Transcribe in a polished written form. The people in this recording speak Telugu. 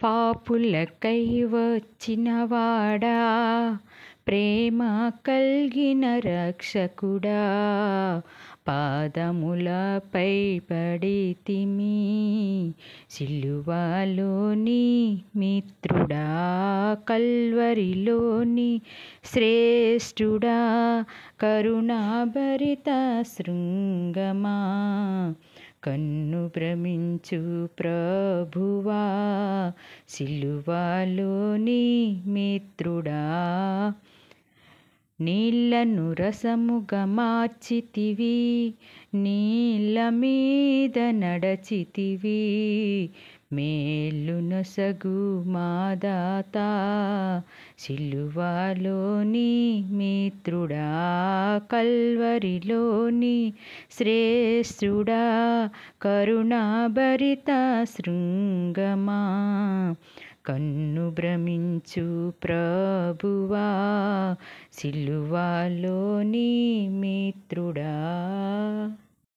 పాపులకై వచ్చినవాడా, ప్రేమ కల్గిన రక్షకుడా, పాదములపై పడితిమి, సిలువలోని మిత్రుడా, కల్వరిలోని శ్రేష్ఠుడా, కరుణాభరిత శృంగమా, కన్ను భ్రమించు ప్రభువా, సిలువలోని మిత్రుడా, నీళ్లను రసముగా మార్చితివి, నీళ్ల మీద నడచితివి, మేలు నొసగు మాదాత, సిలువలోని మిత్రుడా, కల్వరిలోని శ్రేష్ఠుడా, కరుణాభరిత శృంగమా, కన్ను భ్రమించు ప్రభువా, సిలువలోని మిత్రుడా.